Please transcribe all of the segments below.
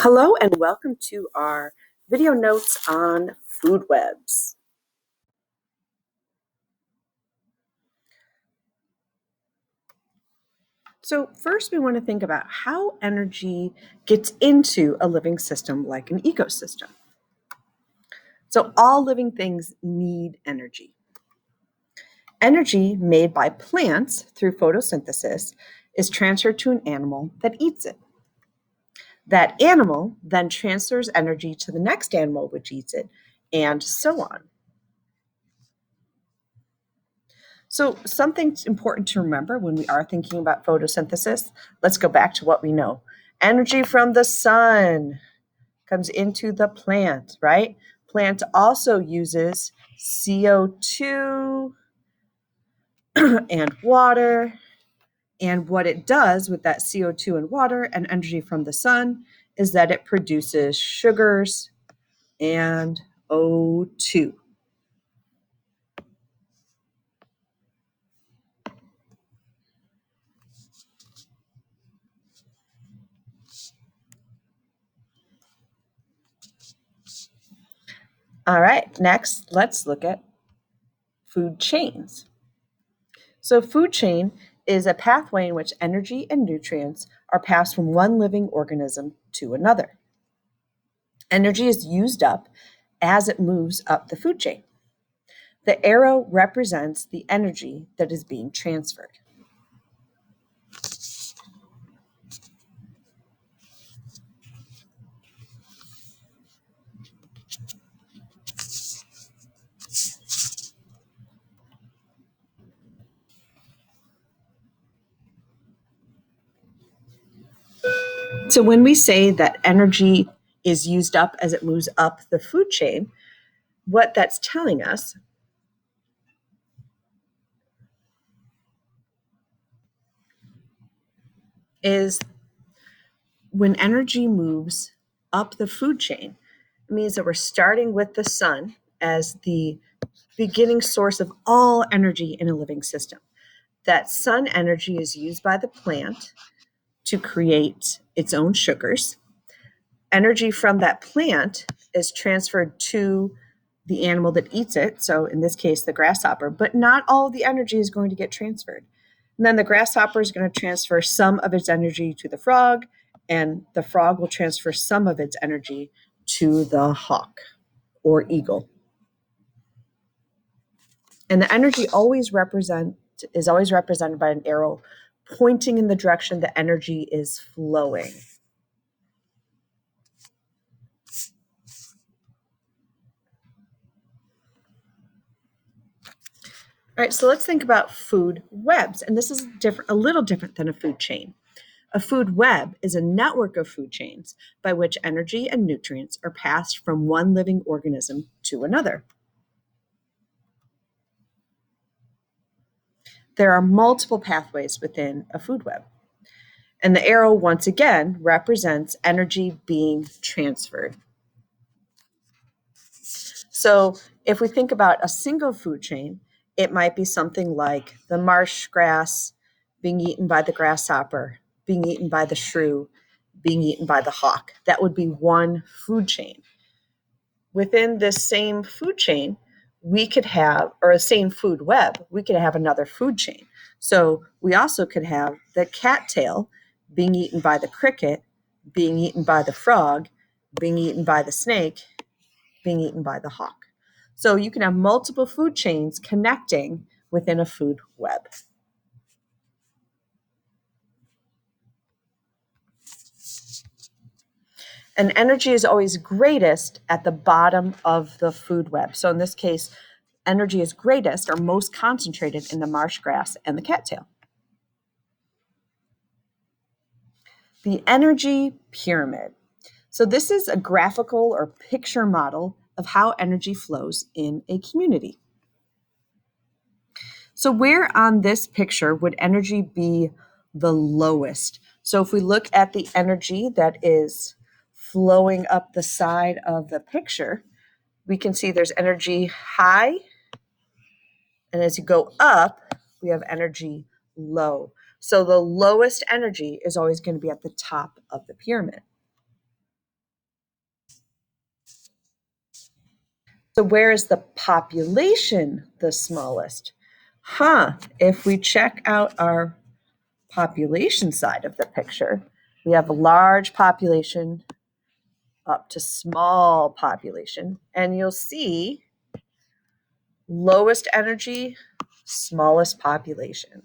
Hello and welcome to our video notes on food webs. So first we want to think about how energy gets into a living system like an ecosystem. So all living things need energy. Energy made by plants through photosynthesis is transferred to an animal that eats it. That animal then transfers energy to the next animal which eats it, and so on. So something important to remember when we are thinking about photosynthesis, let's go back to what we know. Energy from the sun comes into the plant, right? Plant also uses CO2 and water. And what it does with that CO2 and water and energy from the sun is that it produces sugars and O2. All right, next, let's look at food chains. So food chain is a pathway in which energy and nutrients are passed from one living organism to another. Energy is used up as it moves up the food chain. The arrow represents the energy that is being transferred. So when we say that energy is used up as it moves up the food chain, what that's telling us is when energy moves up the food chain, it means that we're starting with the sun as the beginning source of all energy in a living system. That sun energy is used by the plant to create its own sugars. Energy from that plant is transferred to the animal that eats it, so in this case, the grasshopper, but not all the energy is going to get transferred. And then the grasshopper is going to transfer some of its energy to the frog, and the frog will transfer some of its energy to the hawk or eagle. And the energy is always represented by an arrow pointing in the direction the energy is flowing. All right, so let's think about food webs. And this is a little different than a food chain. A food web is a network of food chains by which energy and nutrients are passed from one living organism to another. There are multiple pathways within a food web. And the arrow, once again, represents energy being transferred. So if we think about a single food chain, it might be something like the marsh grass being eaten by the grasshopper, being eaten by the shrew, being eaten by the hawk. That would be one food chain. Within this same food chain, we could have, or a same food web, we could have another food chain. So we also could have the cattail being eaten by the cricket, being eaten by the frog, being eaten by the snake, being eaten by the hawk. So you can have multiple food chains connecting within a food web. And energy is always greatest at the bottom of the food web. So in this case, energy is greatest or most concentrated in the marsh grass and the cattail. The energy pyramid. So this is a graphical or picture model of how energy flows in a community. So where on this picture would energy be the lowest? So if we look at the energy that is flowing up the side of the picture, we can see there's energy high, and as you go up, we have energy low. So the lowest energy is always going to be at the top of the pyramid. So where is the population the smallest? If we check out our population side of the picture, we have a large population up to small population, and you'll see lowest energy, smallest population.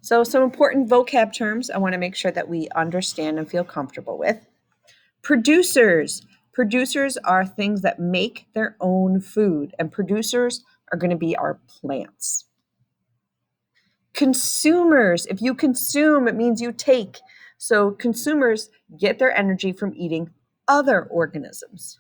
So some important vocab terms I want to make sure that we understand and feel comfortable with. Producers. Producers are things that make their own food, and producers are going to be our plants. Consumers. If you consume, it means you take. So consumers get their energy from eating other organisms.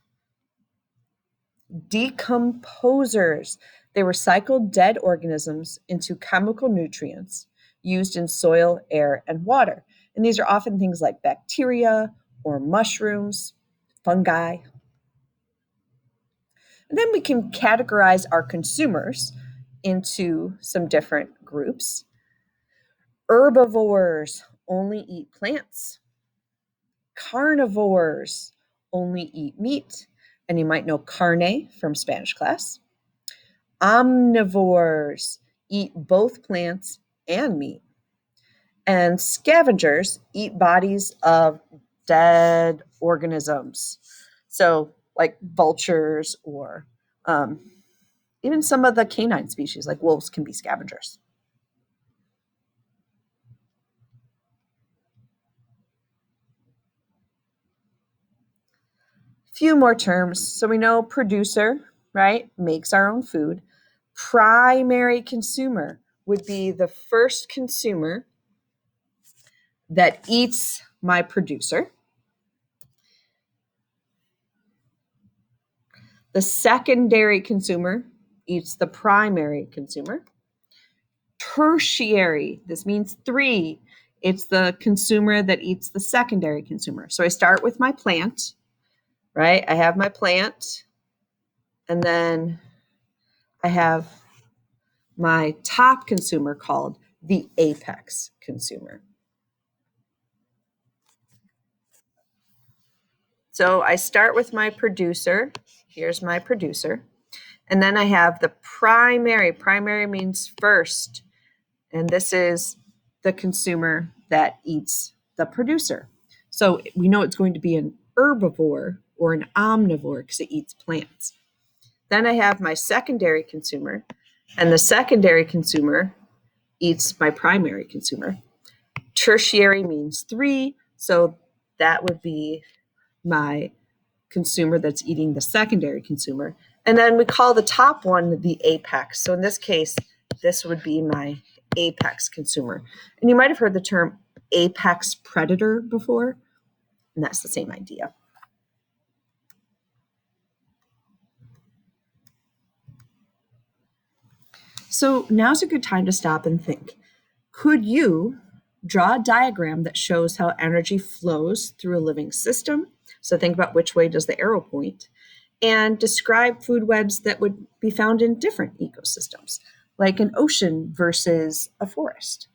Decomposers. They recycle dead organisms into chemical nutrients used in soil, air, and water. And these are often things like bacteria or mushrooms, fungi. And then we can categorize our consumers into some different groups. Herbivores only eat plants. Carnivores only eat meat. And you might know carne from Spanish class. Omnivores eat both plants and meat. And scavengers eat bodies of dead organisms. So like vultures or even some of the canine species like wolves can be scavengers. Few more terms. So we know producer, right, makes our own food. Primary consumer would be the first consumer that eats my producer. The secondary consumer eats the primary consumer. Tertiary, this means 3. It's the consumer that eats the secondary consumer. So I start with my plant, right? I have my plant, and then I have my top consumer called the apex consumer. So I start with my producer. Here's my producer. And then I have the primary. Primary means first. And this is the consumer that eats the producer. So we know it's going to be an herbivore or an omnivore because it eats plants. Then I have my secondary consumer, and the secondary consumer eats my primary consumer. Tertiary means 3, so that would be my consumer that's eating the secondary consumer. And then we call the top one the apex. So in this case, this would be my apex consumer. And you might have heard the term apex predator before, and that's the same idea. So now's a good time to stop and think. Could you draw a diagram that shows how energy flows through a living system? So think about which way does the arrow point, and describe food webs that would be found in different ecosystems, like an ocean versus a forest.